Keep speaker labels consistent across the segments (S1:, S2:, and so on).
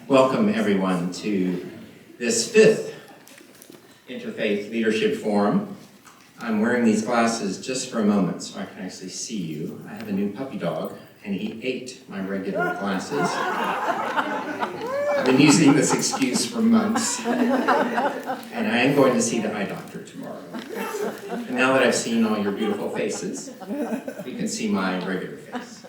S1: Welcome everyone to this fifth Interfaith Leadership Forum. I'm wearing these glasses just for a moment so I can actually see you. I have a new puppy dog and he ate my regular glasses. I've been using this excuse for months. And I am going to see the eye doctor tomorrow. And now that I've seen all your beautiful faces, you can see my regular face.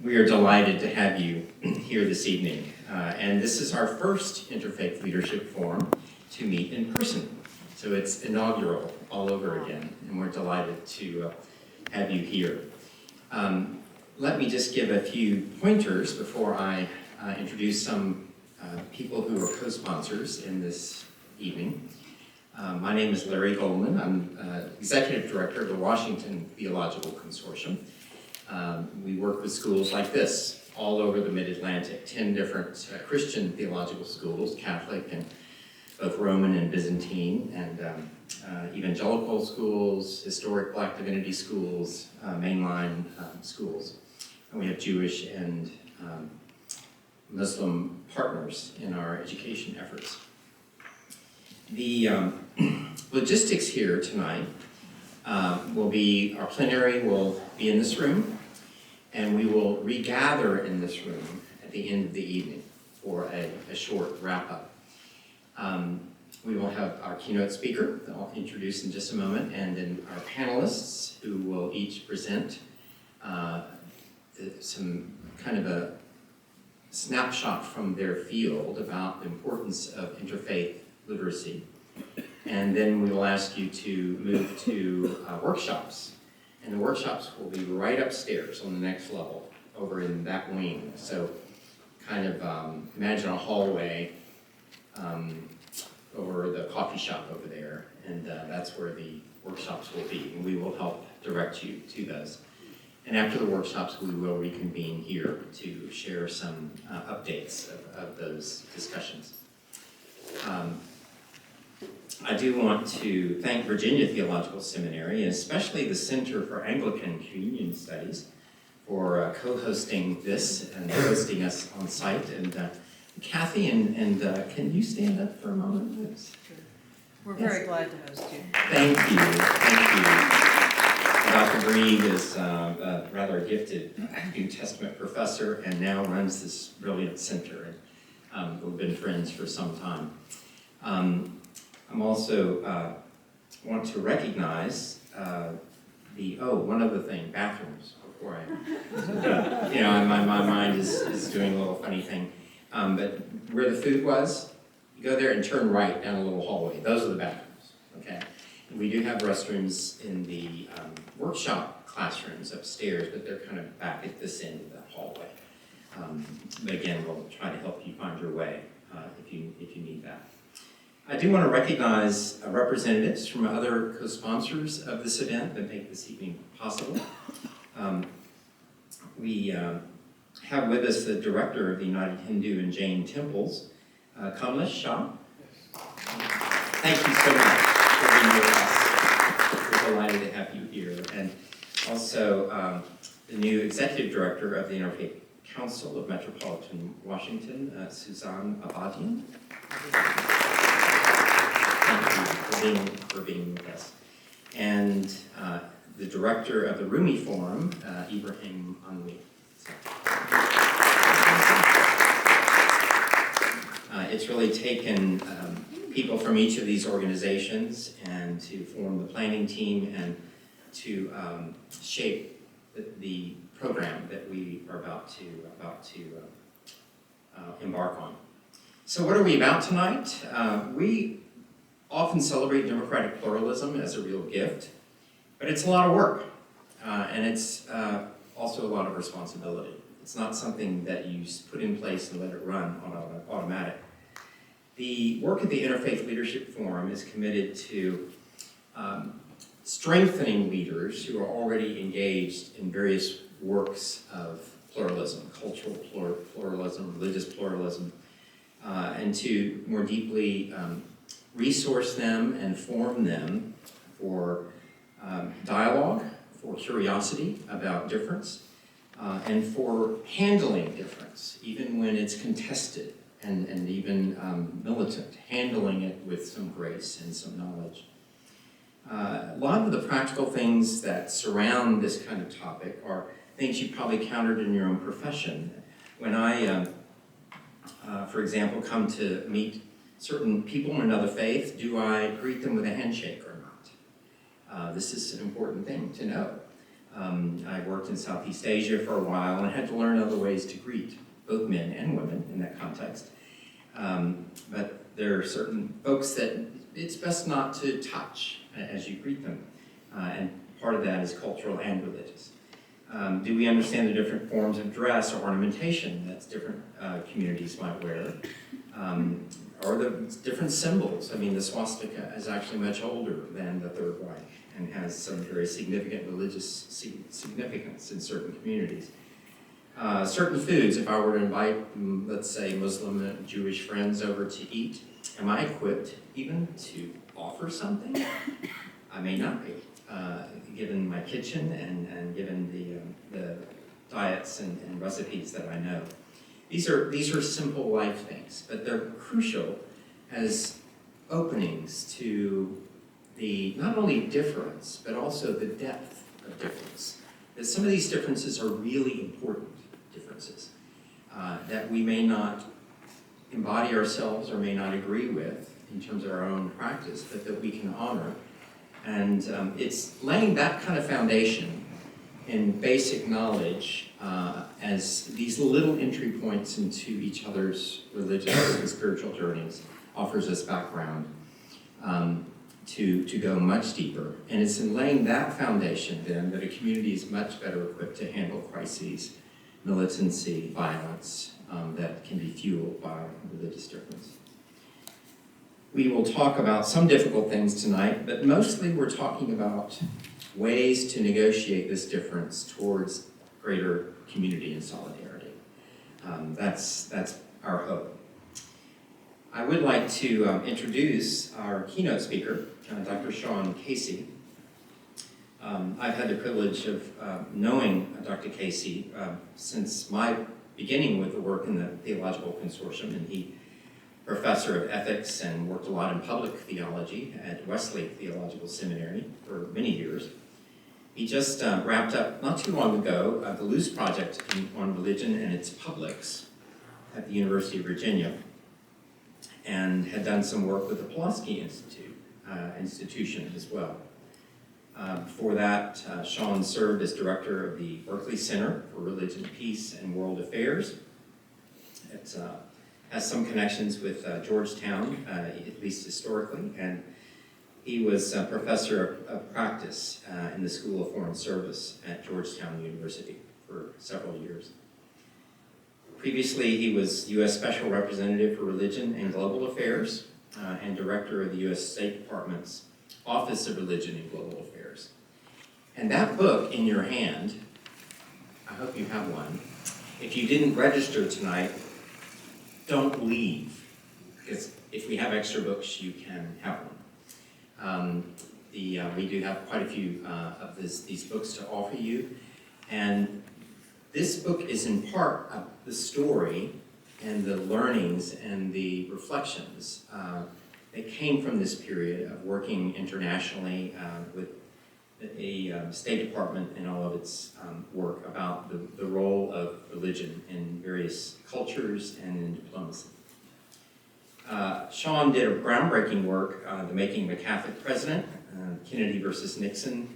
S1: We are delighted to have you here this evening. And this is our first Interfaith Leadership Forum to meet in person. So it's inaugural all over again, and we're delighted to have you here. Let me just give a few pointers before I introduce some people who are co-sponsors in this evening. My name is Larry Goldman. I'm Executive Director of the Washington Theological Consortium. We work with schools like this all over the Mid-Atlantic, 10 different Christian theological schools, Catholic and both Roman and Byzantine, and evangelical schools, historic Black divinity schools, mainline schools. And we have Jewish and Muslim partners in our education efforts. The logistics here tonight will be, our plenary will be in this room, and we will regather in this room at the end of the evening for a short wrap-up. We will have our keynote speaker that I'll introduce in just a moment, and then our panelists who will each present some kind of a snapshot from their field about the importance of interfaith literacy. And then we will ask you to move to workshops. And the workshops will be right upstairs on the next level, over in that wing. So kind of imagine a hallway over the coffee shop over there, and that's where the workshops will be. And we will help direct you to those. And after the workshops, we will reconvene here to share some updates of those discussions. I do want to thank Virginia Theological Seminary, and especially the Center for Anglican Communion Studies, for co-hosting this and hosting us on site. And Kathy, and can you stand up for a moment, please?
S2: We're very glad to host you.
S1: Thank you, thank you. Dr. Grieg is a rather gifted New Testament professor and now runs this brilliant center. And we've been friends for some time. I'm also want to recognize one other thing, bathrooms, before I, my mind is doing a little funny thing. But where the food was, you go there and turn right down a little hallway. Those are the bathrooms, okay? And we do have restrooms in the workshop classrooms upstairs, but they're kind of back at this end of the hallway. But again, we'll try to help you find your way if you need that. I do want to recognize representatives from other co-sponsors of this event that make this evening possible. We have with us the director of the United Hindu and Jain Temples, Kamlesh Shah. Thank you so much for being with us. We're delighted to have you here. And also the new executive director of the Interfaith Council of Metropolitan Washington, Suzanne Abadian. Thank you for being with us. And the director of the Rumi Forum, Ibrahim Anwi. It's really taken people from each of these organizations and to form the planning team and to shape the program that we are about to embark on. So what are we about tonight? We often celebrate democratic pluralism as a real gift, but it's a lot of work, and it's also a lot of responsibility. It's not something that you put in place and let it run on automatic. The work of the Interfaith Leadership Forum is committed to strengthening leaders who are already engaged in various works of pluralism, cultural pluralism, religious pluralism, and to more deeply resource them and form them for dialogue, for curiosity about difference, and for handling difference, even when it's contested and even militant, handling it with some grace and some knowledge. A lot of the practical things that surround this kind of topic are things you've probably encountered in your own profession. When I, for example, come to meet certain people in another faith, do I greet them with a handshake or not? This is an important thing to know. I worked in Southeast Asia for a while and had to learn other ways to greet both men and women in that context. But there are certain folks that it's best not to touch as you greet them. And part of that is cultural and religious. Do we understand the different forms of dress or ornamentation that different communities might wear? Or the different symbols? I mean, the swastika is actually much older than the Third Reich and has some very significant religious significance in certain communities. Certain foods, if I were to invite, let's say, Muslim and Jewish friends over to eat, am I equipped even to offer something? I may not be, given my kitchen and given the diets and recipes that I know. These are simple life things, but they're crucial as openings to the not only difference, but also the depth of difference. That some of these differences are really important differences that we may not embody ourselves or may not agree with in terms of our own practice, but that we can honor. And it's laying that kind of foundation in basic knowledge as these little entry points into each other's religious and spiritual journeys offers us background to go much deeper. And it's in laying that foundation then that a community is much better equipped to handle crises, militancy, violence that can be fueled by religious difference. We will talk about some difficult things tonight, but mostly we're talking about ways to negotiate this difference towards greater community and solidarity. That's our hope. I would like to introduce our keynote speaker, Dr. Shaun Casey. I've had the privilege of knowing Dr. Casey since my beginning with the work in the Theological Consortium, and he professor of ethics and worked a lot in public theology at Washington Theological Seminary for many years. He just wrapped up, not too long ago, the Luce Project on religion and its publics at the University of Virginia, and had done some work with the Pulaski institution as well. Before that, Shaun served as director of the Berkeley Center for Religion, Peace, and World Affairs. It has some connections with Georgetown, at least historically, and he was a professor of practice in the School of Foreign Service at Georgetown University for several years. Previously, he was U.S. Special Representative for Religion and Global Affairs and Director of the U.S. State Department's Office of Religion and Global Affairs. And that book in your hand, I hope you have one. If you didn't register tonight, don't leave, because if we have extra books, you can have one. We do have quite a few of these books to offer you, and this book is in part of the story and the learnings and the reflections that came from this period of working internationally with the State Department and all of its work about the role of religion in various cultures and in diplomacy. Shaun did a groundbreaking work, The Making of a Catholic President, Kennedy versus Nixon,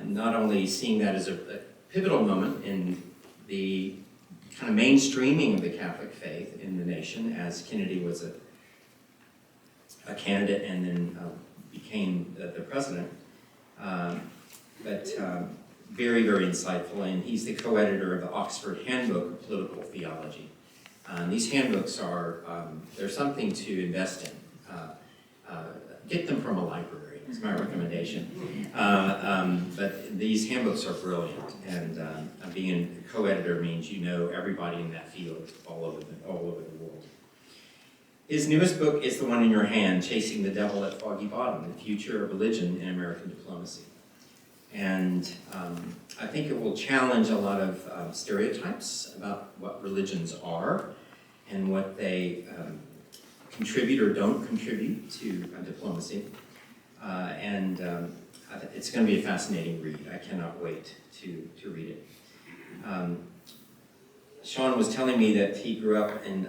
S1: not only seeing that as a pivotal moment in the kind of mainstreaming of the Catholic faith in the nation, as Kennedy was a candidate and then became the president, but very, very insightful, and he's the co-editor of the Oxford Handbook of Political Theology. These handbooks are, they're something to invest in. Get them from a library, is my recommendation. But these handbooks are brilliant, and being a co-editor means you know everybody in that field all over the world. His newest book is the one in your hand, Chasing the Devil at Foggy Bottom, The Future of Religion in American Diplomacy. And I think it will challenge a lot of stereotypes about what religions are and what they contribute or don't contribute to diplomacy. It's going to be a fascinating read. I cannot wait to read it. Shaun was telling me that he grew up in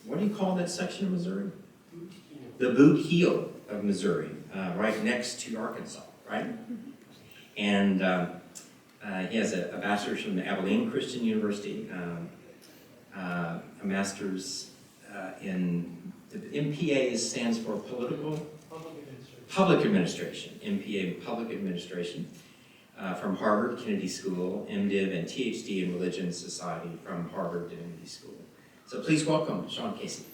S1: what do you call that section of Missouri? The Boot Heel of Missouri, right next to Arkansas, right? And he has a bachelor's from the Abilene Christian University, a master's in, the MPA stands for Public Administration, MPA in Public Administration, from Harvard Kennedy School, MDiv and THD in Religion and Society from Harvard Kennedy School. So please welcome Shaun Casey.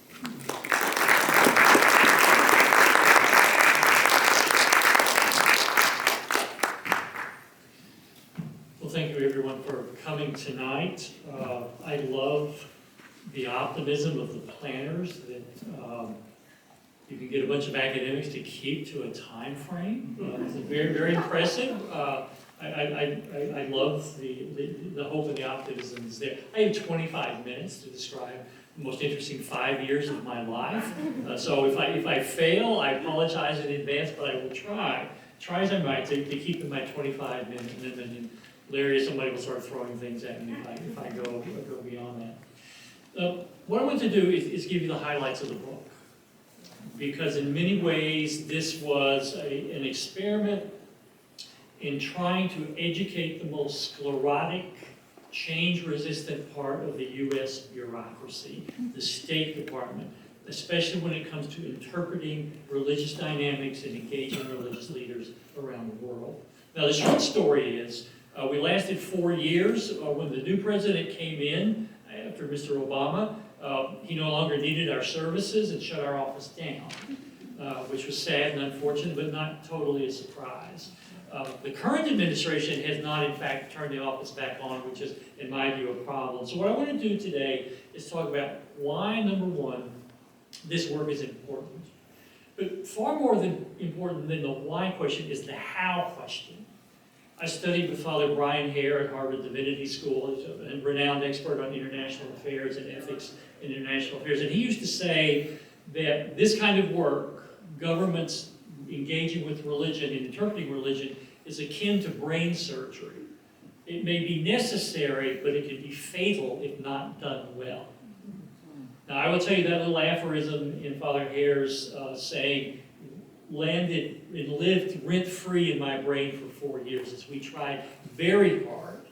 S3: Well, thank you everyone for coming tonight. I love the optimism of the planners that you can get a bunch of academics to keep to a time frame. It's very, very impressive. I love the hope and the optimism is there. I have 25 minutes to describe the most interesting 5 years of my life. So if I fail, I apologize in advance, but I will try as I might to keep in my 25 minutes, and then Larry or somebody will start throwing things at me if I go beyond that. What I want to do is give you the highlights of the book, because in many ways this was an experiment in trying to educate the most sclerotic, change-resistant part of the U.S. bureaucracy, the State Department, especially when it comes to interpreting religious dynamics and engaging religious leaders around the world. Now, the short story is, we lasted 4 years. When the new president came in, after Mr. Obama, he no longer needed our services and shut our office down, which was sad and unfortunate, but not totally a surprise. The current administration has not, in fact, turned the office back on, which is, in my view, a problem. So what I want to do today is talk about why, number one, this work is important. But far more important than the why question is the how question. I studied with Father Brian Hare at Harvard Divinity School. He's a renowned expert on international affairs and ethics in international affairs. And he used to say that this kind of work, governments engaging with religion and interpreting religion, is akin to brain surgery. It may be necessary, but it can be fatal if not done well. Now, I will tell you that little aphorism in Father Hare's saying landed and lived rent-free in my brain for 4 years as we tried very hard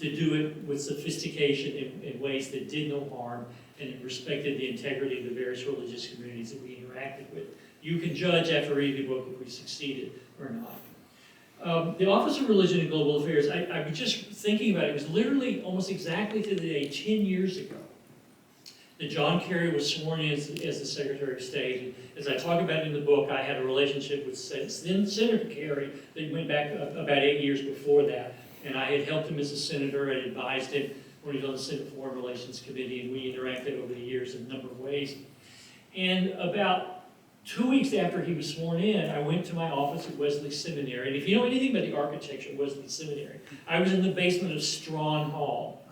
S3: to do it with sophistication in ways that did no harm and it respected the integrity of the various religious communities that we interacted with. You can judge after reading the book if we succeeded or not. The Office of Religion and Global Affairs, I was just thinking about it. It was literally almost exactly to the day 10 years ago that John Kerry was sworn in as the Secretary of State. And as I talk about in the book, I had a relationship with Senator Kerry that went back about 8 years before that. And I had helped him as a senator and advised him when he was on the Senate Foreign Relations Committee, and we interacted over the years in a number of ways. And about 2 weeks after he was sworn in, I went to my office at Wesley Seminary. And if you know anything about the architecture of Wesley Seminary, I was in the basement of Strawn Hall.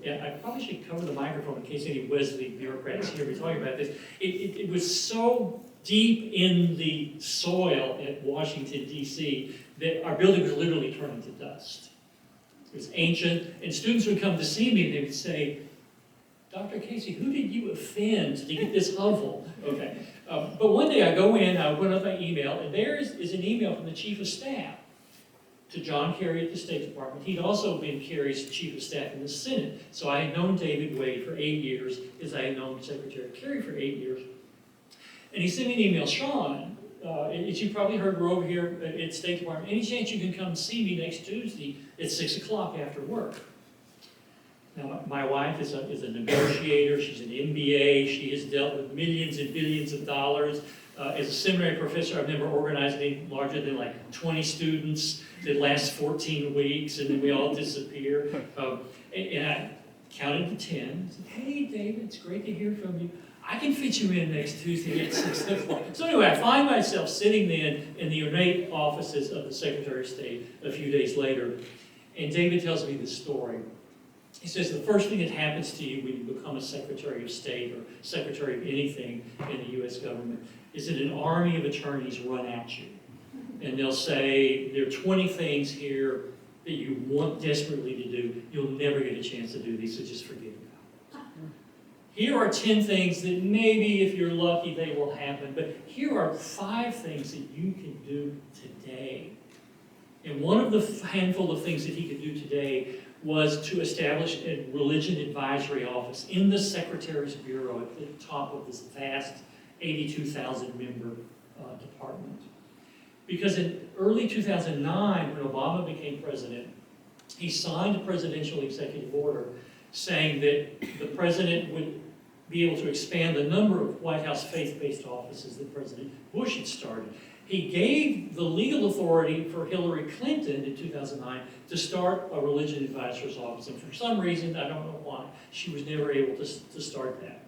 S3: Yeah, I probably should cover the microphone in case any Wesley bureaucrats hear me talking about this. It was so deep in the soil at Washington, D.C., that our building was literally turning to dust. It was ancient, and students would come to see me and they would say, Dr. Casey, who did you offend to get this level? Okay. But one day I go in, I open up my email, and there is an email from the Chief of Staff to John Kerry at the State Department. He'd also been Kerry's Chief of Staff in the Senate. So I had known David Wade for 8 years, as I had known Secretary Kerry for 8 years. And he sent me an email, Shaun, as you probably heard, we're over here at State Department. Any chance you can come see me next Tuesday at 6 o'clock after work? Now, my wife is a negotiator. She's an MBA. She has dealt with millions and billions of dollars. As a seminary professor, I've never organized anything larger than like 20 students that last 14 weeks, and then we all disappear. And I counted to 10. I said, hey, David, it's great to hear from you. I can fit you in next Tuesday at 6 o'clock. So anyway, I find myself sitting then in the ornate offices of the Secretary of State a few days later, and David tells me this story. He says the first thing that happens to you when you become a Secretary of State or Secretary of anything in the U.S. government is that an army of attorneys run at you. And they'll say, there are 20 things here that you want desperately to do. You'll never get a chance to do these, so just forget about it. Here are 10 things that maybe, if you're lucky, they will happen. But here are 5 things that you can do today. And one of the handful of things that he could do today was to establish a religion advisory office in the Secretary's Bureau at the top of this vast 82,000 member department. Because in early 2009, when Obama became president, he signed a presidential executive order saying that the president would be able to expand the number of White House faith-based offices that President Bush had started. He gave the legal authority for Hillary Clinton in 2009 to start a religion advisor's office. And for some reason, I don't know why, she was never able to start that.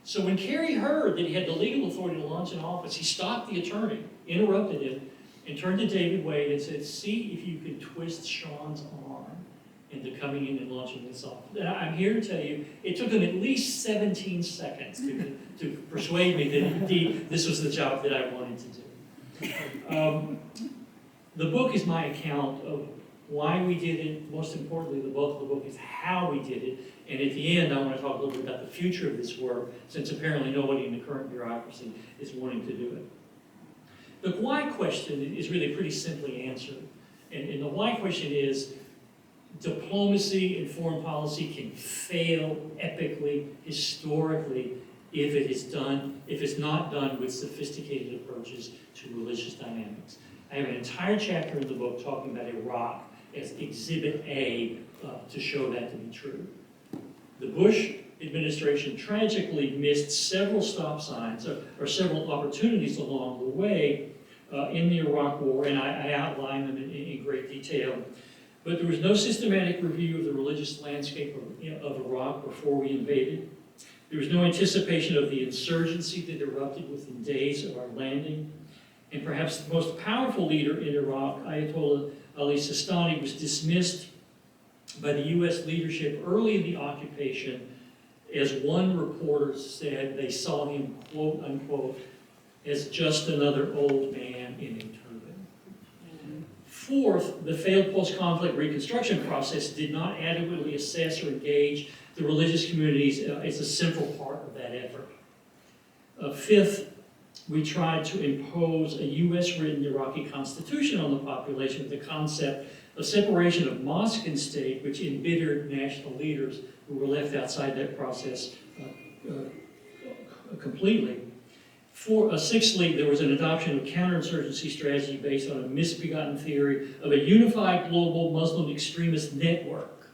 S3: So when Kerry heard that he had the legal authority to launch an office, he stopped the attorney, interrupted him, and turned to David Wade and said, see if you can twist Shaun's arm into coming in and launching this office. And I'm here to tell you, it took him at least 17 seconds to persuade me that indeed this was the job that I wanted to do. The book is my account of why we did it. Most importantly, the book is how we did it. And at the end, I want to talk a little bit about the future of this work, since apparently nobody in the current bureaucracy is wanting to do it. The why question is really pretty simply answered. And the why question is, diplomacy and foreign policy can fail epically, historically, if it's not done with sophisticated approaches to religious dynamics. I have an entire chapter in the book talking about Iraq as Exhibit A to show that to be true. The Bush administration tragically missed several stop signs or several opportunities along the way in the Iraq War, and I outline them in great detail. But there was no systematic review of the religious landscape of Iraq before we invaded. There was no anticipation of the insurgency that erupted within days of our landing. And perhaps the most powerful leader in Iraq, Ayatollah Ali Sistani, was dismissed by the U.S. leadership early in the occupation. As one reporter said, they saw him, quote unquote, as just another old man in a turban. Fourth, the failed post-conflict reconstruction process did not adequately assess or engage the religious communities as a central part of that effort. Fifth, we tried to impose a U.S.-written Iraqi constitution on the population with the concept of separation of mosque and state, which embittered national leaders who were left outside that process completely. Sixthly, there was an adoption of a counterinsurgency strategy based on a misbegotten theory of a unified global Muslim extremist network.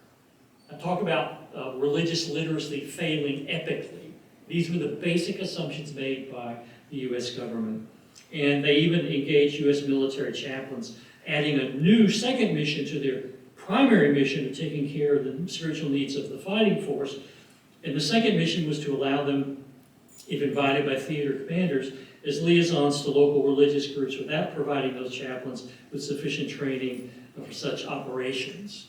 S3: I talk about religious literacy failing epically. These were the basic assumptions made by the U.S. government. And they even engaged U.S. military chaplains, adding a new second mission to their primary mission of taking care of the spiritual needs of the fighting force. And the second mission was to allow them, if invited by theater commanders, as liaisons to local religious groups without providing those chaplains with sufficient training for such operations.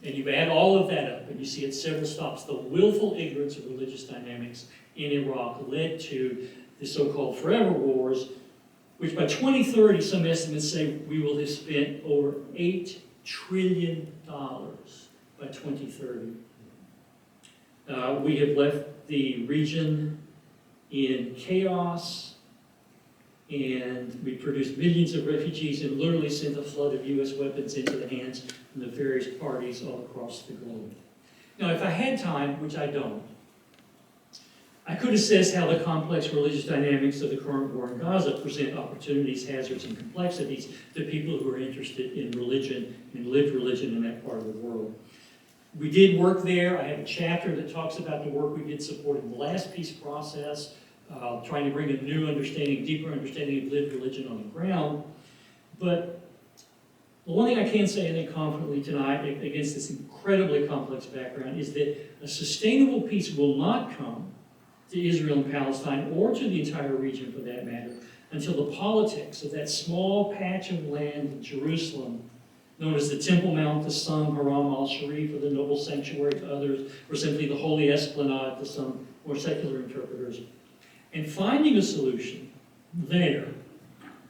S3: And you add all of that up, and you see at several stops, the willful ignorance of religious dynamics in Iraq led to the so-called forever wars, which by 2030, some estimates say we will have spent over $8 trillion by 2030. We have left the region in chaos, and we produced millions of refugees and literally sent a flood of U.S. weapons into the hands of the various parties all across the globe. Now, if I had time, which I don't, I could assess how the complex religious dynamics of the current war in Gaza present opportunities, hazards, and complexities to people who are interested in religion and lived religion in that part of the world. We did work there. I have a chapter that talks about the work we did supporting the last peace process, trying to bring a new understanding, deeper understanding of lived religion on the ground. But the one thing I can say, I think, confidently tonight against this incredibly complex background is that a sustainable peace will not come to Israel and Palestine, or to the entire region for that matter, until the politics of that small patch of land in Jerusalem, known as the Temple Mount to some, Haram al-Sharif, or the noble sanctuary to others, or simply the Holy Esplanade to some more secular interpreters. And finding a solution there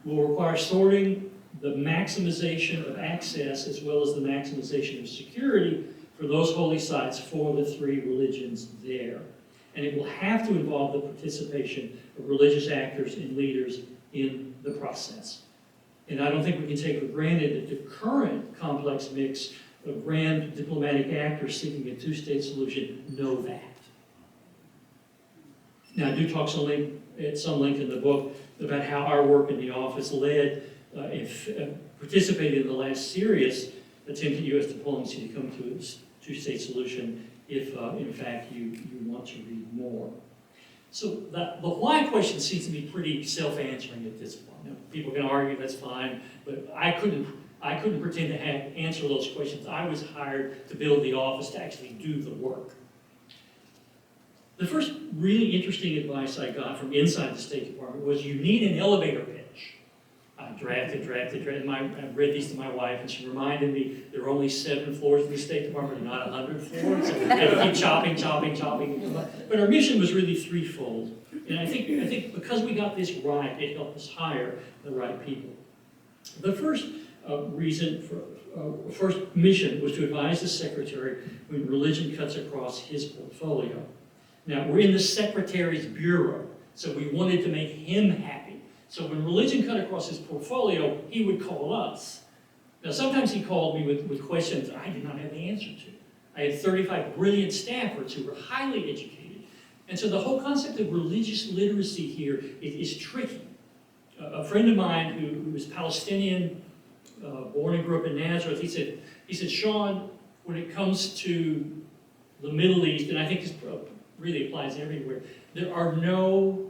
S3: will require sorting the maximization of access as well as the maximization of security for those holy sites for the three religions there. And it will have to involve the participation of religious actors and leaders in the process. And I don't think we can take for granted that the current complex mix of grand diplomatic actors seeking a two-state solution know that. Now, I do talk at some length in the book about how our work in the office participated in the last serious attempt at U.S. diplomacy to come to a two-state solution if, in fact, you want to read more. So the why question seems to be pretty self-answering at this point. Now, people can argue, that's fine, but I couldn't pretend to answer those questions. I was hired to build the office to actually do the work. The first really interesting advice I got from inside the State Department was you need an elevator pitch. I drafted. I read these to my wife, and she reminded me there are only 7 floors in the State Department, not 100 floors. So we had to keep chopping. But our mission was really threefold. And I think because we got this right, it helped us hire the right people. The first first mission was to advise the Secretary when religion cuts across his portfolio. Now, we're in the Secretary's bureau, so we wanted to make him happy. So when religion cut across his portfolio, he would call us. Now, sometimes he called me with questions I did not have the answer to. I had 35 brilliant staffers who were highly educated. And so the whole concept of religious literacy here is tricky. A friend of mine who was Palestinian, born and grew up in Nazareth, he said, Shaun, when it comes to the Middle East, and I think this really applies everywhere, there are no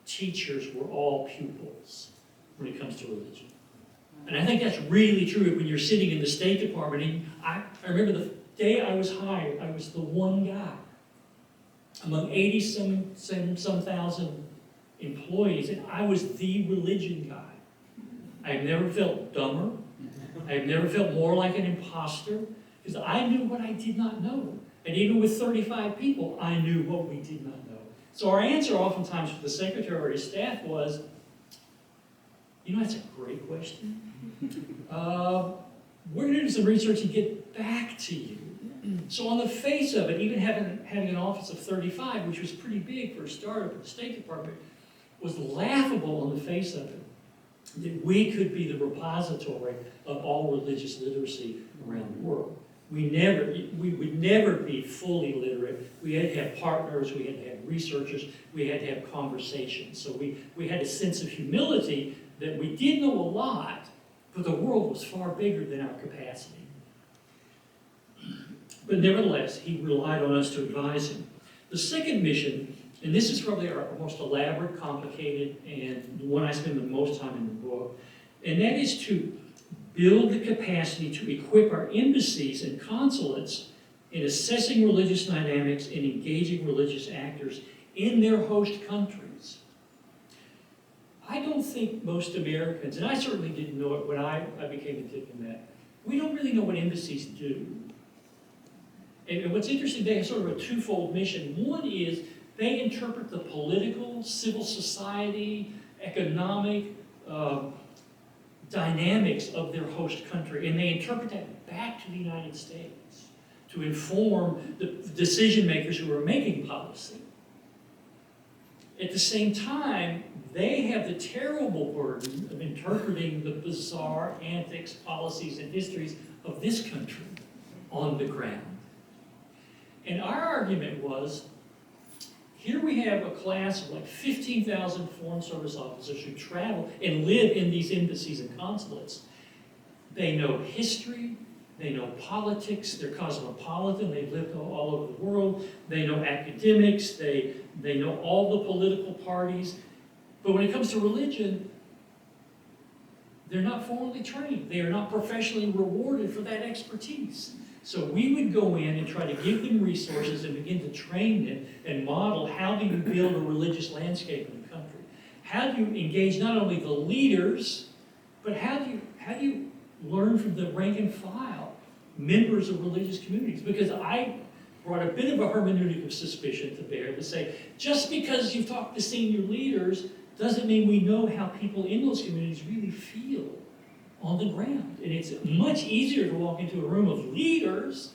S3: teachers, we're all pupils when it comes to religion. And I think that's really true when you're sitting in the State Department. And I remember the day I was hired, I was the one guy among 80-some thousand employees, and I was the religion guy. I have never felt dumber. I have never felt more like an imposter, because I knew what I did not know. And even with 35 people, I knew what we did not know. So our answer oftentimes to the Secretary or his staff was, that's a great question. We're going to do some research and get back to you. So on the face of it, even having an office of 35, which was pretty big for a startup at the State Department, was laughable on the face of it, that we could be the repository of all religious literacy around the world. We would never be fully literate. We had to have partners, we had to have researchers, we had to have conversations. So we had a sense of humility that we did know a lot, but the world was far bigger than our capacity. But nevertheless, he relied on us to advise him. The second mission, and this is probably our most elaborate, complicated, and the one I spend the most time in the book, and that is to build the capacity to equip our embassies and consulates in assessing religious dynamics and engaging religious actors in their host countries. I don't think most Americans, and I certainly didn't know it when I became a diplomat, we don't really know what embassies do. And what's interesting, they have sort of a twofold mission. One is they interpret the political, civil society, economic dynamics of their host country, and they interpret that back to the United States to inform the decision makers who are making policy. At the same time, they have the terrible burden of interpreting the bizarre antics, policies, and histories of this country on the ground. And our argument was, here we have a class of like 15,000 Foreign Service officers who travel and live in these embassies and consulates. They know history, they know politics, they're cosmopolitan, they've lived all over the world, they know academics, they know all the political parties. But when it comes to religion, they're not formally trained. They are not professionally rewarded for that expertise. So we would go in and try to give them resources and begin to train them and model how do you build a religious landscape in the country. How do you engage not only the leaders, but how do you learn from the rank and file members of religious communities? Because I brought a bit of a hermeneutic of suspicion to bear to say, just because you've talked to senior leaders doesn't mean we know how people in those communities really feel on the ground. And it's much easier to walk into a room of leaders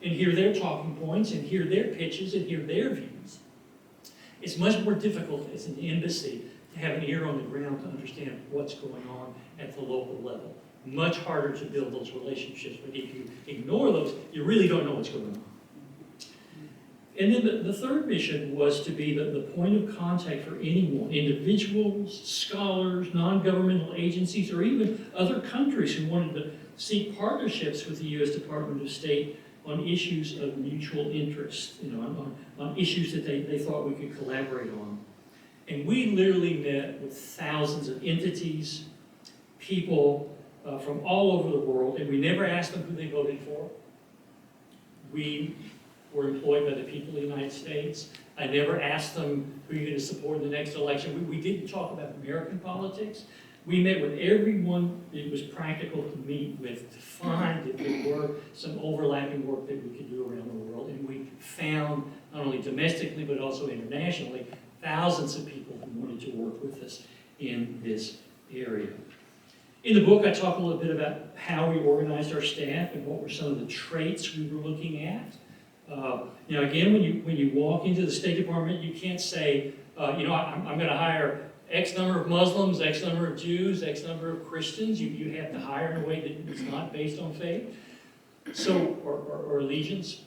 S3: and hear their talking points and hear their pitches and hear their views. It's much more difficult as an embassy to have an ear on the ground to understand what's going on at the local level. Much harder to build those relationships, but if you ignore those, you really don't know what's going on. And then the third mission was to be the point of contact for anyone, individuals, scholars, non-governmental agencies, or even other countries who wanted to seek partnerships with the U.S. Department of State on issues of mutual interest, on issues that they thought we could collaborate on. And we literally met with thousands of entities, people from all over the world, and we never asked them who they voted for. We were employed by the people of the United States. I never asked them who you're going to support in the next election. We didn't talk about American politics. We met with everyone it was practical to meet with to find if there were some overlapping work that we could do around the world. And we found, not only domestically but also internationally, thousands of people who wanted to work with us in this area. In the book, I talk a little bit about how we organized our staff and what were some of the traits we were looking at. Again, when you walk into the State Department, you can't say, I'm going to hire X number of Muslims, X number of Jews, X number of Christians. You have to hire in a way that is not based on faith, or allegiance.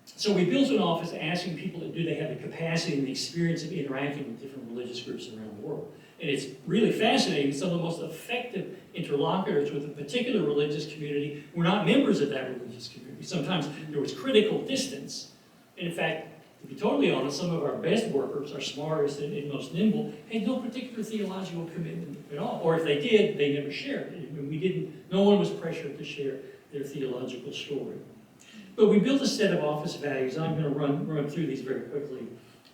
S3: So we built an office asking people, do they have the capacity and the experience of interacting with different religious groups around the world? And it's really fascinating. Some of the most effective interlocutors with a particular religious community were not members of that religious community. Sometimes there was critical distance. And in fact, to be totally honest, some of our best workers, our smartest and most nimble, had no particular theological commitment at all. Or if they did, they never shared it. No one was pressured to share their theological story. But we built a set of office values. I'm going to run through these very quickly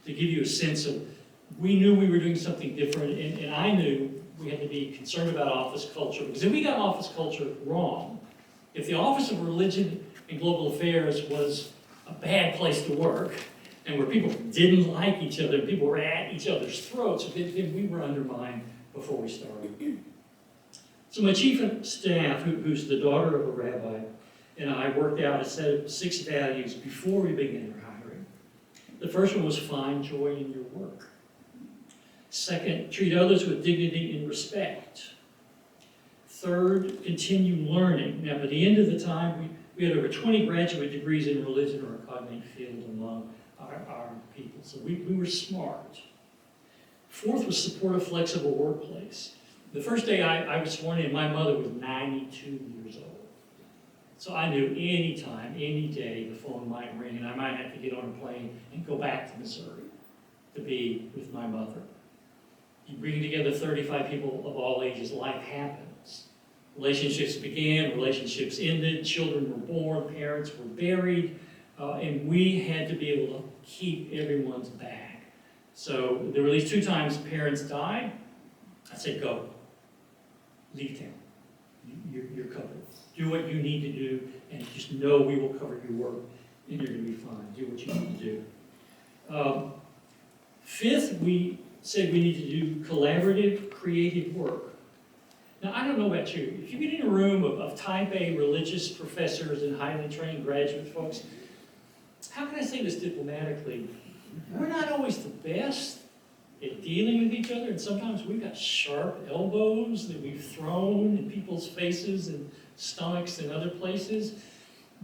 S3: to give you a sense of, we knew we were doing something different, and I knew we had to be concerned about office culture, because if we got office culture wrong, if the Office of Religion and Global Affairs was a bad place to work, and where people didn't like each other, people were at each other's throats, then we were undermined before we started. So my chief of staff, who's the daughter of a rabbi, and I worked out a set of 6 values before we began our hiring. The first one was find joy in your work. Second, treat others with dignity and respect. Third, continue learning. Now, by the end of the time, we had over 20 graduate degrees in religion or a cognate field among our people, so we were smart. Fourth was support a flexible workplace. The first day I was sworn in, my mother was 92 years old. So I knew any time, any day, the phone might ring and I might have to get on a plane and go back to Missouri to be with my mother. You bring together 35 people of all ages, life happens. Relationships began, relationships ended, children were born, parents were buried, and we had to be able to keep everyone's back. So there were at least 2 times parents died. I said, go. Leave town. You're covered. Do what you need to do, and just know we will cover your work, and you're going to be fine. Do what you need to do. Fifth, we said we need to do collaborative, creative work. Now, I don't know about you. If you get in a room of type A religious professors and highly trained graduate folks, how can I say this diplomatically? We're not always the best at dealing with each other, and sometimes we've got sharp elbows that we've thrown in people's faces and stomachs and other places.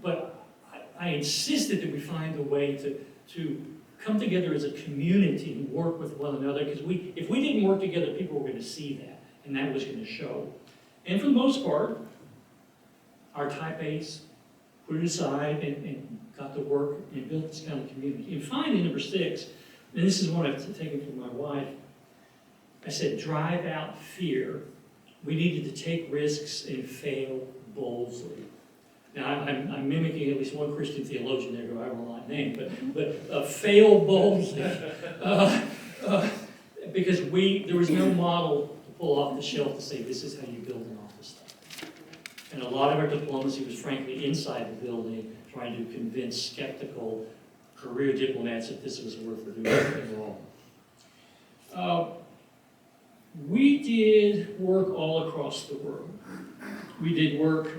S3: But I insisted that we find a way to come together as a community and work with one another, because if we didn't work together, people were going to see that, and that was going to show. And for the most part, our type A's put it aside and got to work and built this kind of community. And finally, number 6, and this is one I've taken from my wife, I said, drive out fear. We needed to take risks and fail boldly. Now, I'm mimicking at least one Christian theologian there who I will not name, but fail boldly. Because there was no model to pull off the shelf to say, this is how you build an office staff. And a lot of our diplomacy was frankly inside the building, trying to convince skeptical career diplomats that this was worth doing at all. We did work all across the world. We did work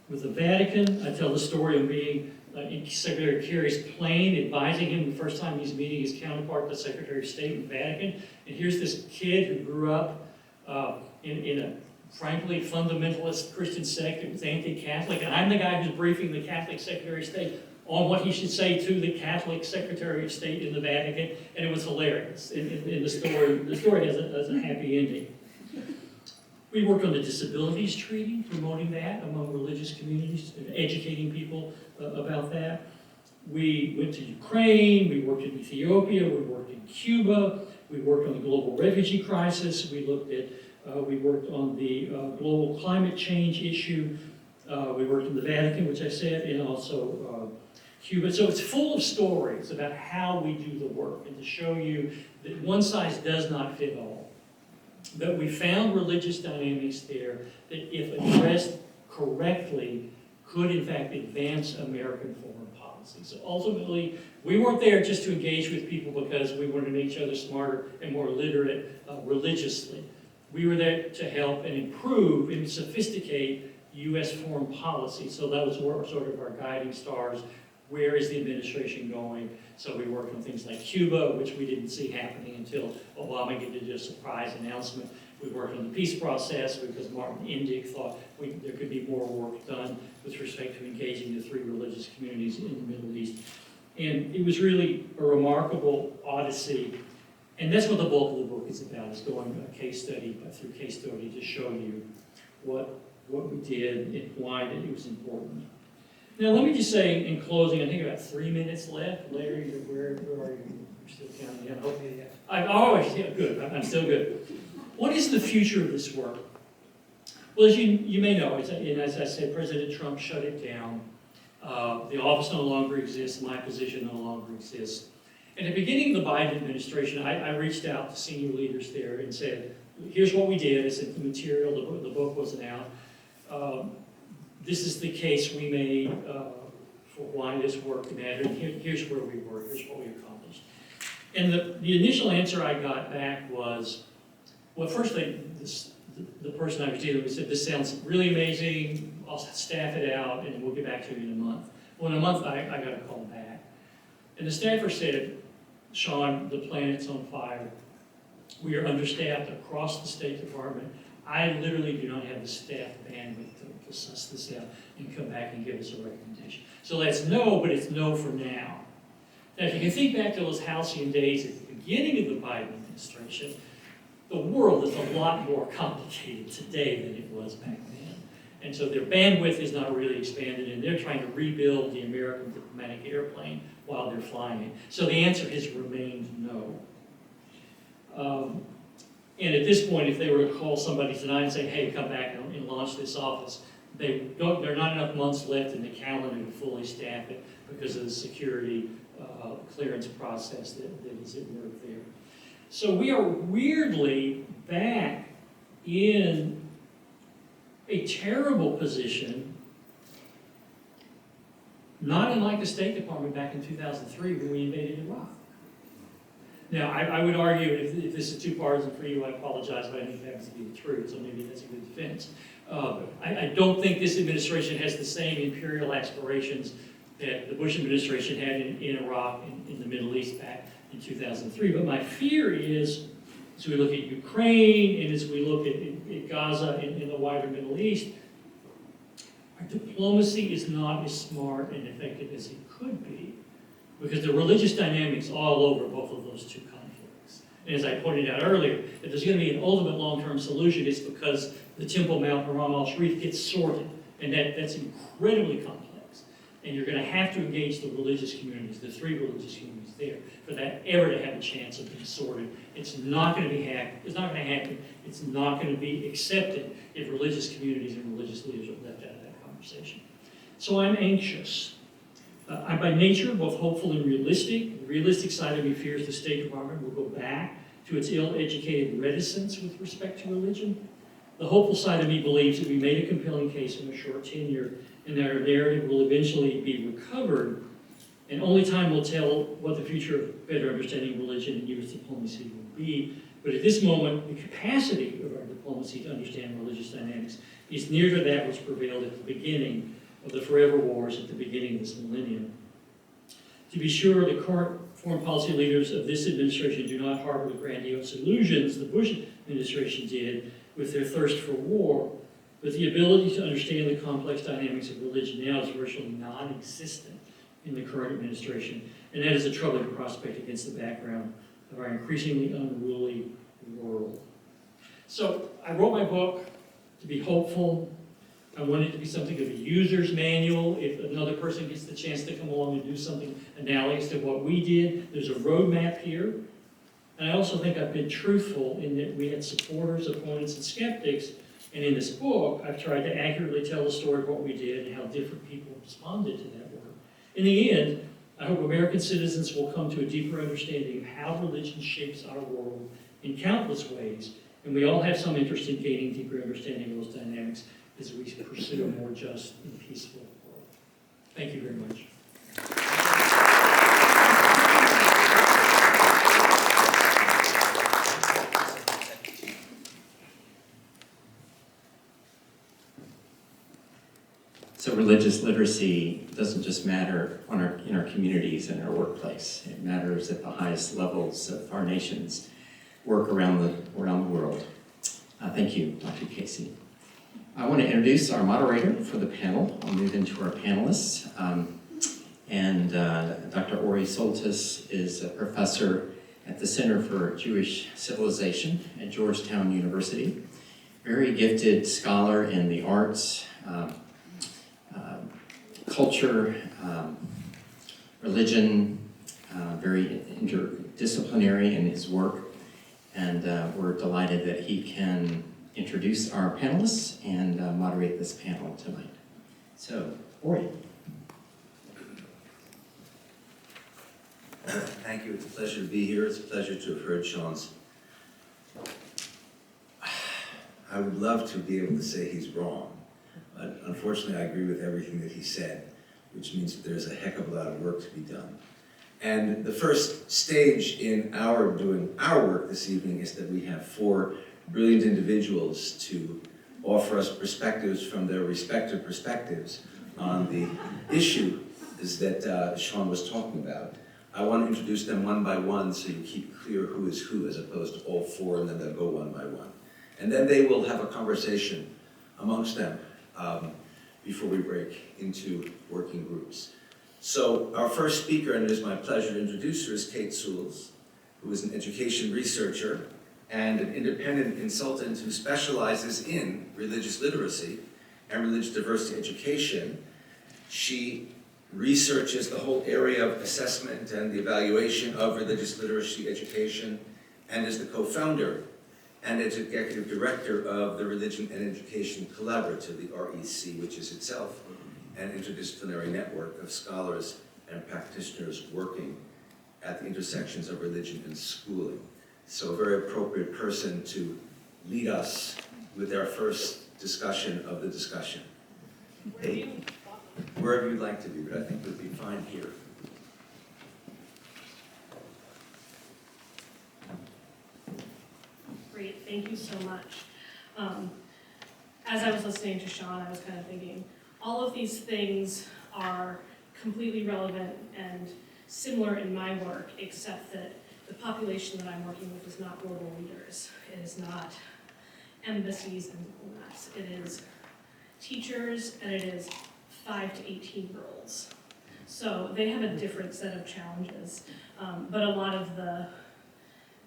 S3: with the Vatican. I tell the story of being in Secretary Kerry's plane, advising him the first time he's meeting his counterpart, the Secretary of State in the Vatican. And here's this kid who grew up in a frankly fundamentalist Christian sect that was anti-Catholic, and I'm the guy who's briefing the Catholic Secretary of State on what he should say to the Catholic Secretary of State in the Vatican, and it was hilarious. In the story has a happy ending. We worked on the Disabilities Treaty, promoting that among religious communities, and educating people about that. We went to Ukraine, we worked in Ethiopia, we worked in Cuba, we worked on the global refugee crisis, we worked on the global climate change issue, we worked in the Vatican, which I said, and also Cuba. So it's full of stories about how we do the work, and to show you that one size does not fit all. But we found religious dynamics there that, if addressed correctly, could in fact advance American foreign policy. So ultimately, we weren't there just to engage with people because we wanted to make each other smarter and more literate religiously. We were there to help and improve and sophisticate U.S. foreign policy. So that was sort of our guiding stars. Where is the administration going? So we worked on things like Cuba, which we didn't see happening until Obama did a surprise announcement. We worked on the peace process because Martin Indyk thought there could be more work done with respect to engaging the three religious communities in the Middle East. And it was really a remarkable odyssey. And that's what the bulk of the book is about, is going case study through case study to show you what we did and why that it was important. Now, let me just say in closing, I think about 3 minutes left. Larry, where are you? You're still counting down. Okay, yeah. Good. I'm still good. What is the future of this work? Well, as you may know, as I said, President Trump shut it down. The office no longer exists. My position no longer exists. At the beginning of the Biden administration, I reached out to senior leaders there and said, here's what we did. I said the material, the book wasn't out. This is the case we made for why this work mattered. Here's where we were. Here's what we accomplished. And the initial answer I got back was, well, first the person I was dealing with said, this sounds really amazing. I'll staff it out, and we'll get back to you in a month. Well, in a month, I got a call back. And the staffer said, Shaun, the planet's on fire. We are understaffed across the State Department. I literally do not have the staff bandwidth to suss this out and come back and give us a recommendation. So that's no, but it's no for now. Now, if you can think back to those halcyon days at the beginning of the Biden administration, the world is a lot more complicated today than it was back then. And so their bandwidth is not really expanded, and they're trying to rebuild the American diplomatic airplane while they're flying it. So the answer has remained no. And at this point, if they were to call somebody tonight and say, hey, come back and launch this office, there are not enough months left in the calendar to fully staff it because of the security clearance process that is at work there. So we are weirdly back in a terrible position, not unlike the State Department back in 2003 when we invaded Iraq. Now, I would argue, if this is too partisan for you, I apologize, but I think that happens to be the truth, so maybe that's a good defense. I don't think this administration has the same imperial aspirations that the Bush administration had in Iraq and in the Middle East back in 2003. But my fear is, as we look at Ukraine and as we look at Gaza and in the wider Middle East, our diplomacy is not as smart and effective as it could be, because the religious dynamics all over both of those two conflicts. And as I pointed out earlier, if there's going to be an ultimate long-term solution, it's because the Temple Mount Haram al-Sharif gets sorted, and that's incredibly complex. And you're going to have to engage the religious communities, the three religious communities there, for that ever to have a chance of being sorted. It's not going to happen. It's not going to be accepted if religious communities and religious leaders are left out of that conversation. So I'm anxious. I'm by nature both hopeful and realistic. The realistic side of me fears the State Department will go back to its ill-educated reticence with respect to religion. The hopeful side of me believes that we made a compelling case in a short tenure and that our narrative will eventually be recovered, and only time will tell what the future of better understanding religion and U.S. diplomacy will be. But at this moment, the capacity of our diplomacy to understand religious dynamics is near to that which prevailed at the beginning of the forever wars at the beginning of this millennium. To be sure, the current foreign policy leaders of this administration do not harbor the grandiose illusions the Bush administration did with their thirst for war, but the ability to understand the complex dynamics of religion now is virtually non-existent in the current administration, and that is a troubling prospect against the background of our increasingly unruly world. So I wrote my book to be hopeful. I want it to be something of a user's manual. If another person gets the chance to come along and do something analogous to what we did, there's a roadmap here. And I also think I've been truthful in that we had supporters, opponents, and skeptics. And in this book, I've tried to accurately tell the story of what we did and how different people responded to that work. In the end, I hope American citizens will come to a deeper understanding of how religion shapes our world in countless ways. And we all have some interest in gaining deeper understanding of those dynamics as we pursue a more just and peaceful world. Thank you very much.
S1: So religious literacy doesn't just matter in our communities and our workplace. It matters at the highest levels of our nation's work around the world. Thank you, Dr. Casey. I want to introduce our moderator for the panel. I'll move into our panelists. Dr. Ori Soltis is a professor at the Center for Jewish Civilization at Georgetown University. Very gifted scholar in the arts, culture, religion, very interdisciplinary in his work. And we're delighted that he can introduce our panelists and moderate this panel tonight. So, Ori.
S4: Thank you. It's a pleasure to be here. It's a pleasure to have heard Shaun's. I would love to be able to say he's wrong, but unfortunately I agree with everything that he said, which means that there's a heck of a lot of work to be done. And the first stage in our doing our work this evening is that we have 4 brilliant individuals to offer us perspectives from their respective perspectives on the issue that Shaun was talking about. I want to introduce them one by one so you keep clear who is who as opposed to all 4 and then they'll go one by one. And then they will have a conversation amongst them before we break into working groups. So our first speaker, and it is my pleasure to introduce her, is Kate Soules, who is an education researcher and an independent consultant who specializes in religious literacy and religious diversity education. She researches the whole area of assessment and the evaluation of religious literacy education and is the co-founder and executive director of the Religion and Education Collaborative, the REC, which is itself an interdisciplinary network of scholars and practitioners working at the intersections of religion and schooling. So a very appropriate person to lead us with our first discussion of the discussion. Hey, wherever you'd like to be, but I think we'd be fine here.
S5: Great, thank you so much. As I was listening to Shaun, I was kind of thinking, all of these things are completely relevant and similar in my work, except that the population that I'm working with is not global leaders. It is not embassies and diplomats. It is teachers, and it is 5 to 18-year-olds. So they have a different set of challenges, but a lot of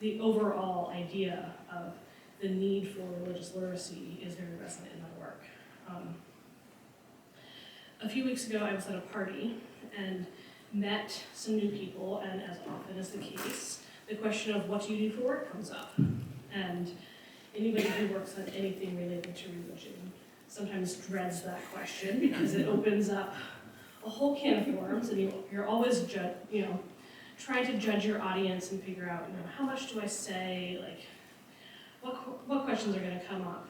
S5: the overall idea of the need for religious literacy is very resonant in my work. A few weeks ago, I was at a party and met some new people, and as often is the case, the question of what do you do for work comes up. And anybody who works on anything related to religion sometimes dreads that question because it opens up a whole can of worms, and you're always trying to judge your audience and figure out, how much do I say, like, what questions are going to come up.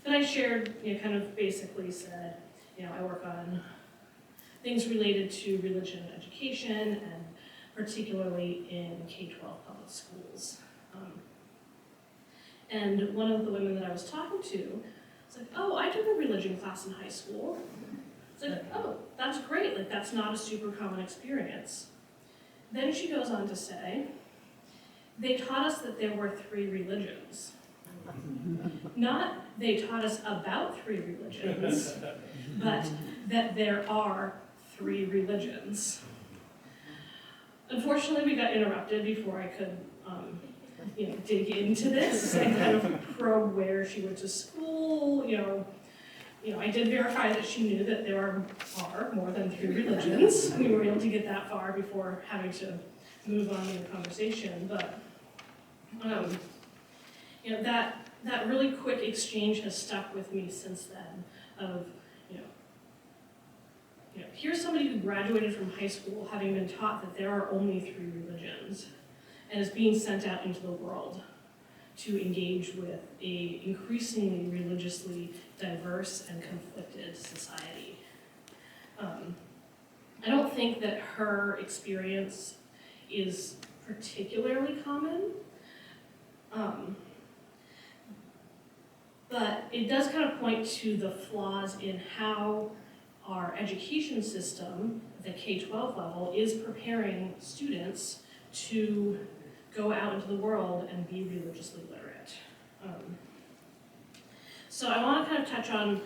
S5: But I shared, kind of basically said, I work on things related to religion and education, and particularly in K-12 public schools. And one of the women that I was talking to was like, oh, I took a religion class in high school. It's like, oh, that's great, like that's not a super common experience. Then she goes on to say, they taught us that there were 3 religions. Not they taught us about 3 religions, but that there are 3 religions. Unfortunately, we got interrupted before I could dig into this and kind of probe where she went to school. I did verify that she knew that there are more than 3 religions. We were able to get that far before having to move on in the conversation. But that really quick exchange has stuck with me since then. Of here's somebody who graduated from high school having been taught that there are only 3 religions, and is being sent out into the world to engage with a increasingly religiously diverse and conflicted society. I don't think that her experience is particularly common, but it does kind of point to the flaws in how our education system at the K-12 level is preparing students to go out into the world and be religiously literate. So I want to kind of touch on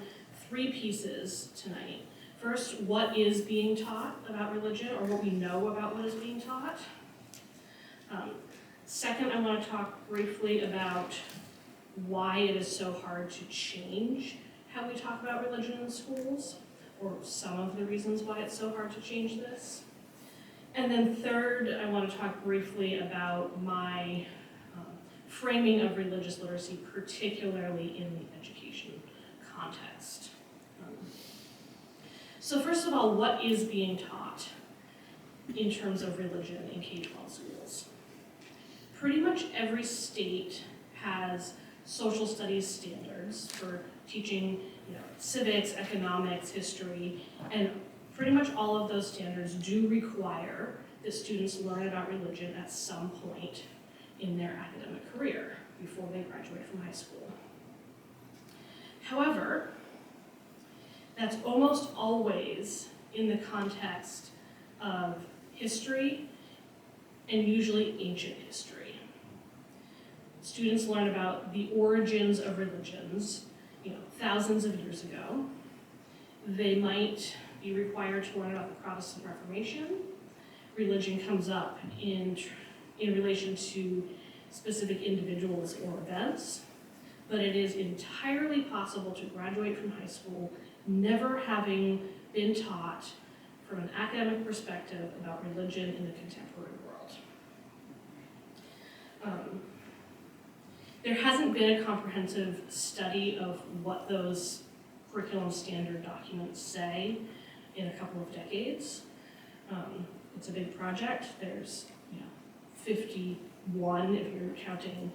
S5: 3 pieces tonight. First, what is being taught about religion, or what we know about what is being taught. Second, I want to talk briefly about why it is so hard to change how we talk about religion in schools, or some of the reasons why it's so hard to change this. And then third, I want to talk briefly about my framing of religious literacy, particularly in the education context. So first of all, what is being taught in terms of religion in K-12 schools? Pretty much every state has social studies standards for teaching civics, economics, history, and pretty much all of those standards do require that students learn about religion at some point in their academic career before they graduate from high school. However, that's almost always in the context of history, and usually ancient history. Students learn about the origins of religions, thousands of years ago. They might be required to learn about the Protestant Reformation. Religion comes up in relation to specific individuals or events, but it is entirely possible to graduate from high school never having been taught from an academic perspective about religion in the contemporary world. There hasn't been a comprehensive study of what those curriculum standard documents say in a couple of decades. It's a big project. There's 51 if you're counting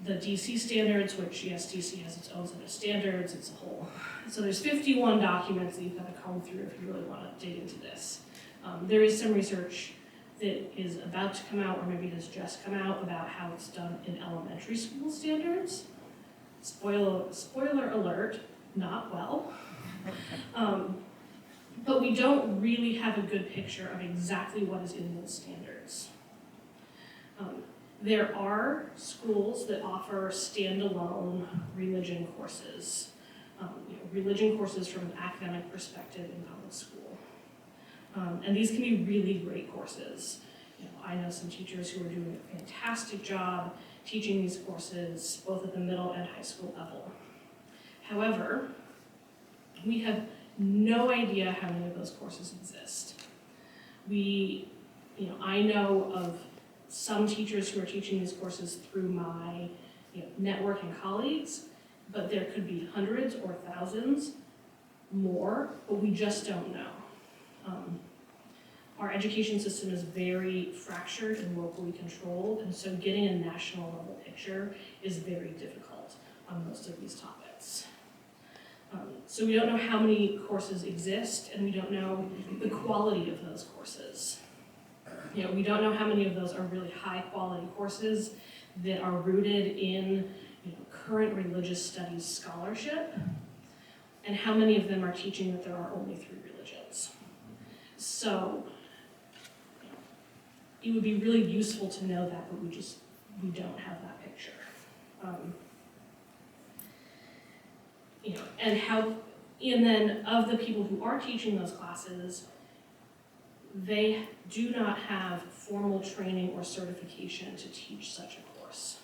S5: the DC standards, which yes, DC has its own set of standards. It's a whole. So there's 51 documents that you've got to comb through if you really want to dig into this. There is some research that is about to come out, or maybe has just come out, about how it's done in elementary school standards. Spoiler alert, not well. But we don't really have a good picture of exactly what is in those standards. There are schools that offer standalone religion courses, religion courses from an academic perspective in public school. And these can be really great courses. I know some teachers who are doing a fantastic job teaching these courses, both at the middle and high school level. However, we have no idea how many of those courses exist. I know of some teachers who are teaching these courses through my network and colleagues but there could be hundreds or thousands more, but we just don't know. Our education system is very fractured and locally controlled, and so getting a national level picture is very difficult on most of these topics. So we don't know how many courses exist, and we don't know the quality of those courses. You know, we don't know how many of those are really high quality courses that are rooted in, you know, current religious studies scholarship, and how many of them are teaching that there are only 3 religions. So it would be really useful to know that, but we don't have that picture. You know, and then of the people who are teaching those classes, they do not have formal training or certification to teach such a course.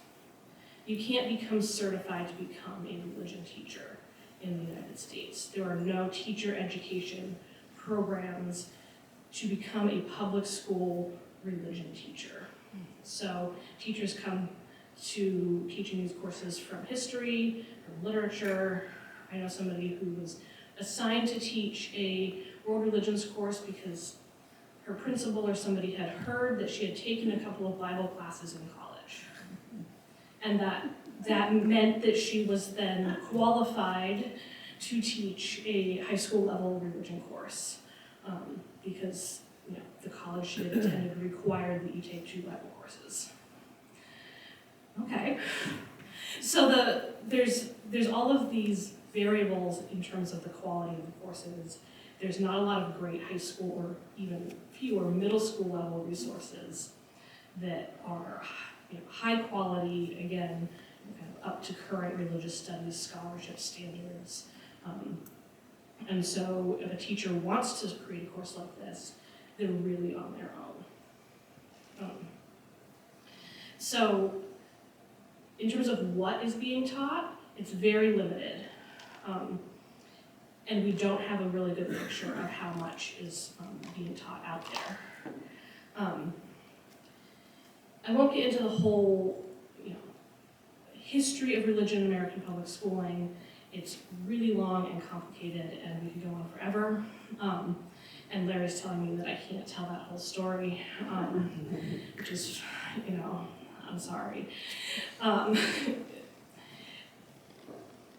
S5: You can't become certified to become a religion teacher in the United States. There are no teacher education programs to become a public school religion teacher. So teachers come to teaching these courses from history, from literature. I know somebody who was assigned to teach a world religions course because her principal or somebody had heard that she had taken a couple of Bible classes in college. And that meant that she was then qualified to teach a high school level religion course because, you know, the college she had attended required that you take 2 Bible courses. Okay, so there's all of these variables in terms of the quality of the courses. There's not a lot of great high school or even fewer middle school level resources that are, you know, high quality, again, kind of up to current religious studies scholarship standards. And so if a teacher wants to create a course like this, they're really on their own. So in terms of what is being taught, it's very limited. And we don't have a really good picture of how much is being taught out there. I won't get into the whole, you know, history of religion in American public schooling. It's really long and complicated, and we could go on forever. And Larry's telling me that I can't tell that whole story, which is, you know, I'm sorry.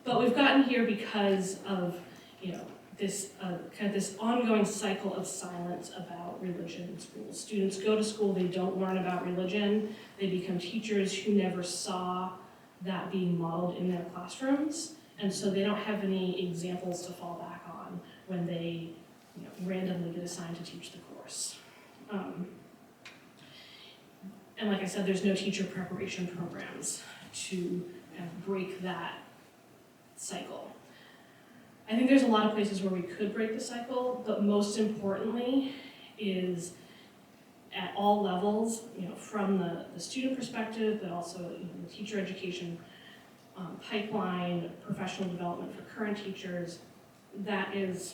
S5: But we've gotten here because of, you know, this kind of this ongoing cycle of silence about religion in schools. Students go to school, they don't learn about religion, they become teachers who never saw that being modeled in their classrooms, and so they don't have any examples to fall back on when they, you know, randomly get assigned to teach the course. And like I said, there's no teacher preparation programs to kind of break that cycle. I think there's a lot of places where we could break the cycle, but most importantly is at all levels, you know, from the student perspective, but also, you know, the teacher education pipeline, professional development for current teachers, that is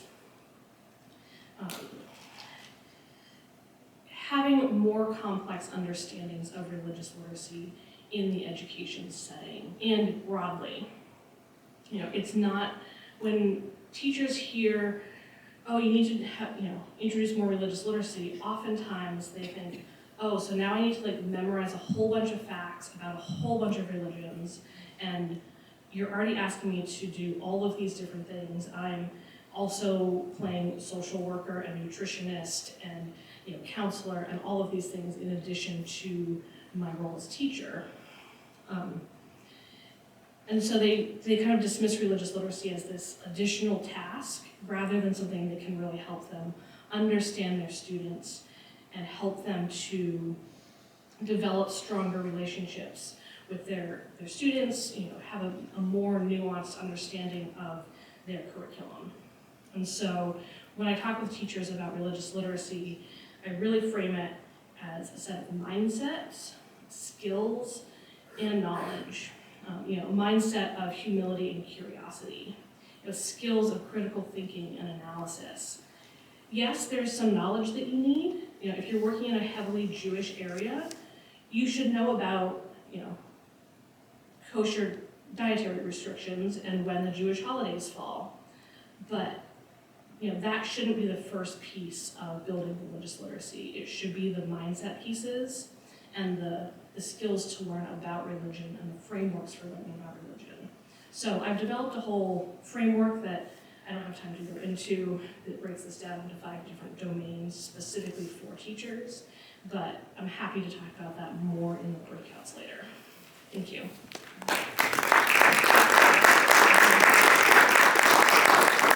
S5: having more complex understandings of religious literacy in the education setting and broadly. You know, it's not, when teachers hear, oh, you need to have, you know, introduce more religious literacy, oftentimes they think, oh, so now I need to like memorize a whole bunch of facts about a whole bunch of religions, and you're already asking me to do all of these different things. I'm also playing social worker and nutritionist and, you know, counselor and all of these things in addition to my role as teacher. And so they kind of dismiss religious literacy as this additional task rather than something that can really help them understand their students and help them to develop stronger relationships with their students, you know, have a more nuanced understanding of their curriculum. And so when I talk with teachers about religious literacy, I really frame it as a set of mindsets, skills, and knowledge. You know, a mindset of humility and curiosity, you know, skills of critical thinking and analysis. Yes, there's some knowledge that you need. You know, if you're working in a heavily Jewish area, you should know about, you know, kosher dietary restrictions and when the Jewish holidays fall. But, that shouldn't be the first piece of building religious literacy. It should be the mindset pieces and the skills to learn about religion and the frameworks for learning about religion. So I've developed a whole framework that I don't have time to go into, that breaks this down into 5 different domains specifically for teachers, but I'm happy to talk about that more in the breakouts later. Thank you.